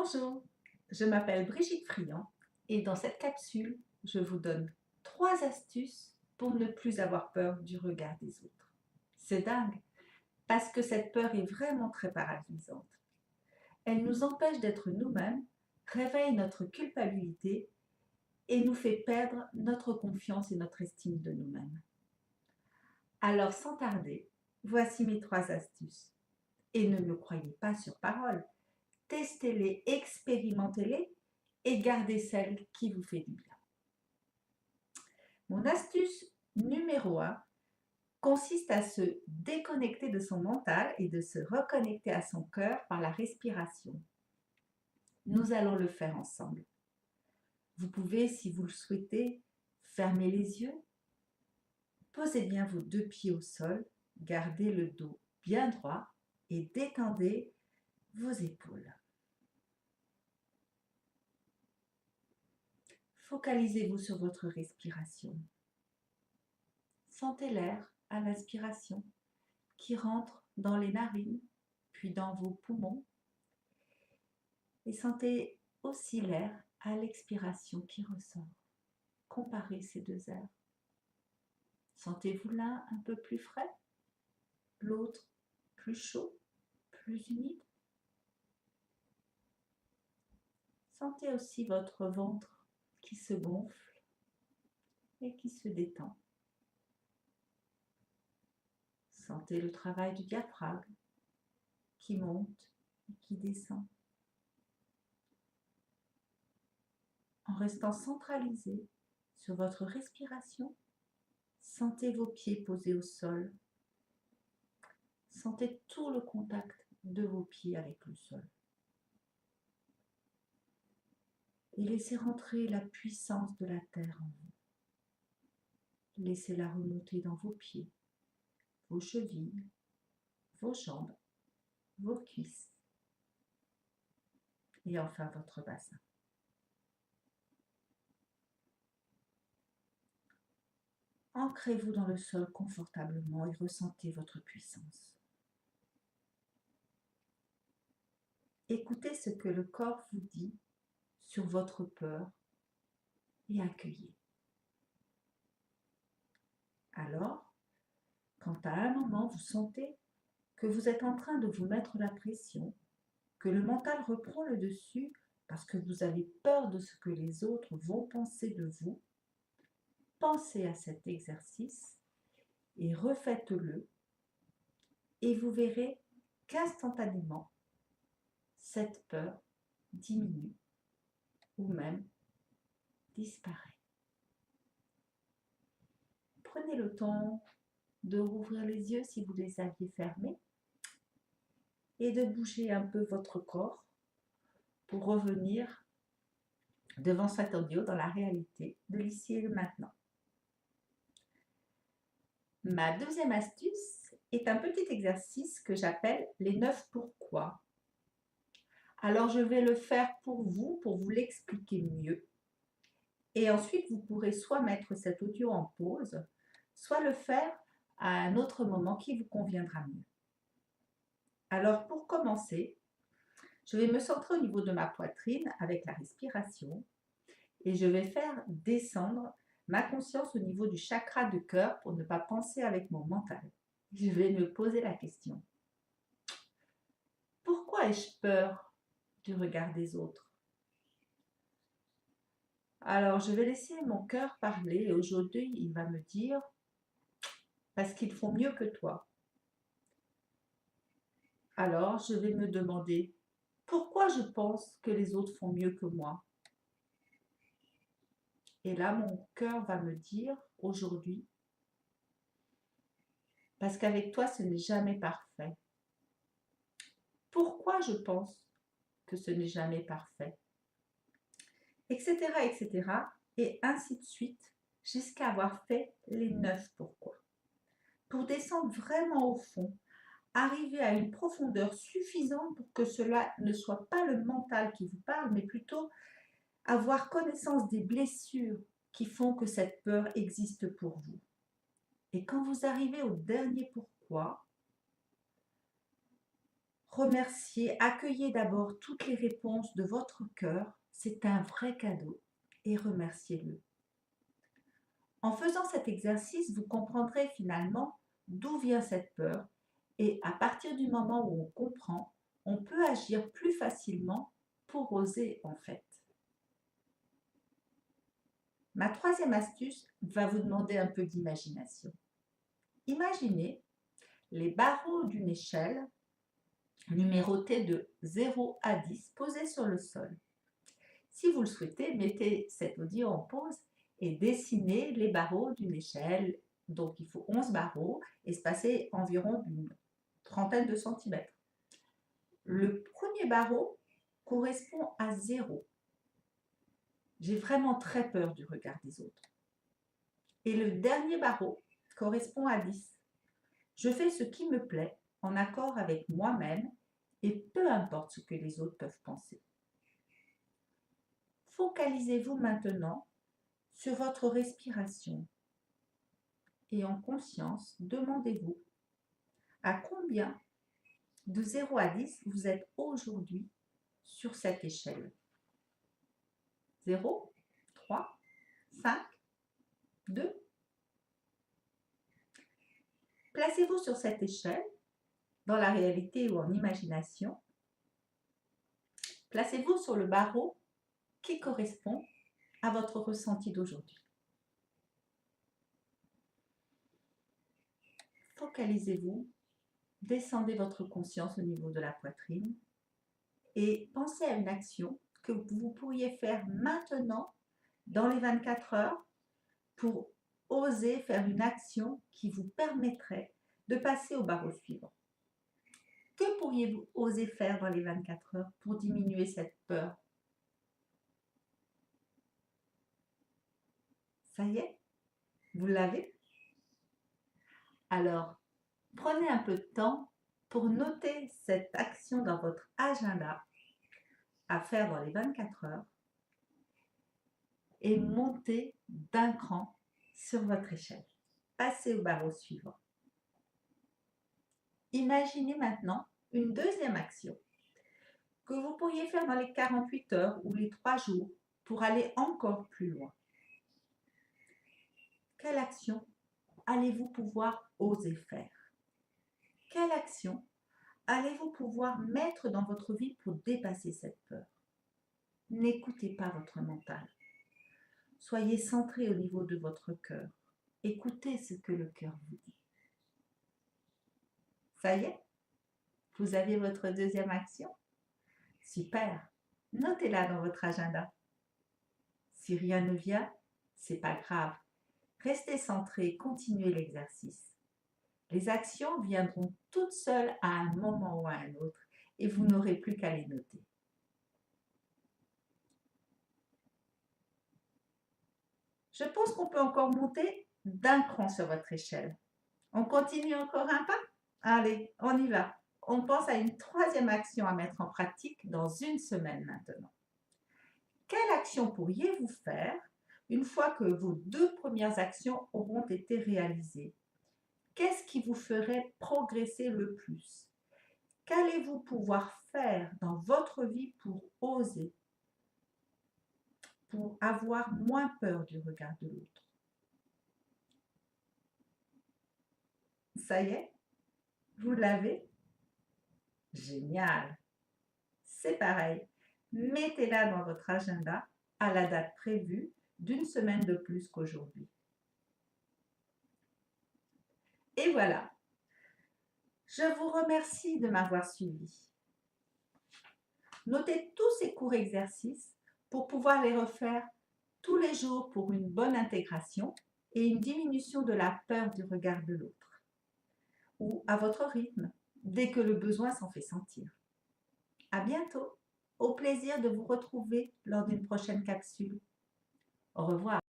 Bonjour, je m'appelle Brigitte Friand et dans cette capsule, je vous donne 3 astuces pour ne plus avoir peur du regard des autres. C'est dingue, parce que cette peur est vraiment très paralysante. Elle nous empêche d'être nous-mêmes, réveille notre culpabilité et nous fait perdre notre confiance et notre estime de nous-mêmes. Alors sans tarder, voici mes 3 astuces. Et ne me croyez pas sur parole, testez-les, expérimentez-les et gardez celle qui vous fait du bien. Mon astuce numéro 1 consiste à se déconnecter de son mental et de se reconnecter à son cœur par la respiration. Nous allons le faire ensemble. Vous pouvez, si vous le souhaitez, fermer les yeux, posez bien vos 2 pieds au sol, gardez le dos bien droit et détendez vos épaules. Focalisez-vous sur votre respiration. Sentez l'air à l'inspiration qui rentre dans les narines, puis dans vos poumons. Et sentez aussi l'air à l'expiration qui ressort. Comparez ces 2 airs. Sentez-vous l'un un peu plus frais, l'autre plus chaud, plus humide. Sentez aussi votre ventre qui se gonfle et qui se détend. Sentez le travail du diaphragme qui monte et qui descend. En restant centralisé sur votre respiration, sentez vos pieds posés au sol. Sentez tout le contact de vos pieds avec le sol. Et laissez rentrer la puissance de la terre en vous. Laissez-la remonter dans vos pieds, vos chevilles, vos jambes, vos cuisses et enfin votre bassin. Ancrez-vous dans le sol confortablement et ressentez votre puissance. Écoutez ce que le corps vous dit sur votre peur et accueillez. Alors, quand à un moment vous sentez que vous êtes en train de vous mettre la pression, que le mental reprend le dessus parce que vous avez peur de ce que les autres vont penser de vous, pensez à cet exercice et refaites-le et vous verrez qu'instantanément, cette peur diminue ou même disparaît. Prenez le temps de rouvrir les yeux si vous les aviez fermés et de bouger un peu votre corps pour revenir devant cet audio dans la réalité de l'ici et le maintenant. Ma deuxième astuce est un petit exercice que j'appelle les 9 pourquoi. Alors je vais le faire pour vous l'expliquer mieux. Et ensuite, vous pourrez soit mettre cet audio en pause, soit le faire à un autre moment qui vous conviendra mieux. Alors pour commencer, je vais me centrer au niveau de ma poitrine avec la respiration et je vais faire descendre ma conscience au niveau du chakra du cœur pour ne pas penser avec mon mental. Je vais me poser la question. Pourquoi ai-je peur du regard des autres? Alors, je vais laisser mon cœur parler et aujourd'hui, il va me dire parce qu'ils font mieux que toi. Alors, je vais me demander pourquoi je pense que les autres font mieux que moi. Et là, mon cœur va me dire aujourd'hui parce qu'avec toi, ce n'est jamais parfait. Pourquoi je pense que ce n'est jamais parfait, etc., etc. Et ainsi de suite, jusqu'à avoir fait les 9 pourquoi. Pour descendre vraiment au fond, arriver à une profondeur suffisante pour que cela ne soit pas le mental qui vous parle, mais plutôt avoir connaissance des blessures qui font que cette peur existe pour vous. Et quand vous arrivez au dernier pourquoi, Remerciez, accueillez d'abord toutes les réponses de votre cœur. C'est un vrai cadeau et remerciez-le. En faisant cet exercice, vous comprendrez finalement d'où vient cette peur et à partir du moment où on comprend, on peut agir plus facilement pour oser en fait. Ma troisième astuce va vous demander un peu d'imagination. Imaginez les barreaux d'une échelle numérotée de 0 à 10 posés sur le sol. Si vous le souhaitez, mettez cette audio en pause et dessinez les barreaux d'une échelle. Donc il faut 11 barreaux espacés environ d'une trentaine de centimètres. Le premier barreau correspond à 0. J'ai vraiment très peur du regard des autres. Et le dernier barreau correspond à 10. Je fais ce qui me plaît en accord avec moi-même et peu importe ce que les autres peuvent penser. Focalisez-vous maintenant sur votre respiration et en conscience, demandez-vous à combien de 0 à 10 vous êtes aujourd'hui sur cette échelle. 0, 3, 5, 2. Placez-vous sur cette échelle, dans la réalité ou en imagination. Placez-vous sur le barreau qui correspond à votre ressenti d'aujourd'hui. Focalisez-vous, descendez votre conscience au niveau de la poitrine et pensez à une action que vous pourriez faire maintenant dans les 24 heures pour oser faire une action qui vous permettrait de passer au barreau suivant. Que pourriez-vous oser faire dans les 24 heures pour diminuer cette peur? Ça y est, vous l'avez? Alors, prenez un peu de temps pour noter cette action dans votre agenda à faire dans les 24 heures et montez d'un cran sur votre échelle. Passez au barreau suivant. Imaginez maintenant une deuxième action que vous pourriez faire dans les 48 heures ou les 3 jours pour aller encore plus loin. Quelle action allez-vous pouvoir oser faire? Quelle action allez-vous pouvoir mettre dans votre vie pour dépasser cette peur? N'écoutez pas votre mental. Soyez centré au niveau de votre cœur. Écoutez ce que le cœur vous dit. Ça y est? Vous avez votre deuxième action? Super! Notez-la dans votre agenda. Si rien ne vient, c'est pas grave. Restez centré, continuez l'exercice. Les actions viendront toutes seules à un moment ou à un autre et vous n'aurez plus qu'à les noter. Je pense qu'on peut encore monter d'un cran sur votre échelle. On continue encore un pas? Allez, on y va. On pense à une troisième action à mettre en pratique dans une semaine maintenant. Quelle action pourriez-vous faire une fois que vos 2 premières actions auront été réalisées? Qu'est-ce qui vous ferait progresser le plus? Qu'allez-vous pouvoir faire dans votre vie pour oser, pour avoir moins peur du regard de l'autre? Ça y est? Vous l'avez? Génial! C'est pareil. Mettez-la dans votre agenda à la date prévue d'une semaine de plus qu'aujourd'hui. Et voilà. Je vous remercie de m'avoir suivi. Notez tous ces courts exercices pour pouvoir les refaire tous les jours pour une bonne intégration et une diminution de la peur du regard de l'autre. Ou à votre rythme, dès que le besoin s'en fait sentir. À bientôt. Au plaisir de vous retrouver lors d'une prochaine capsule. Au revoir.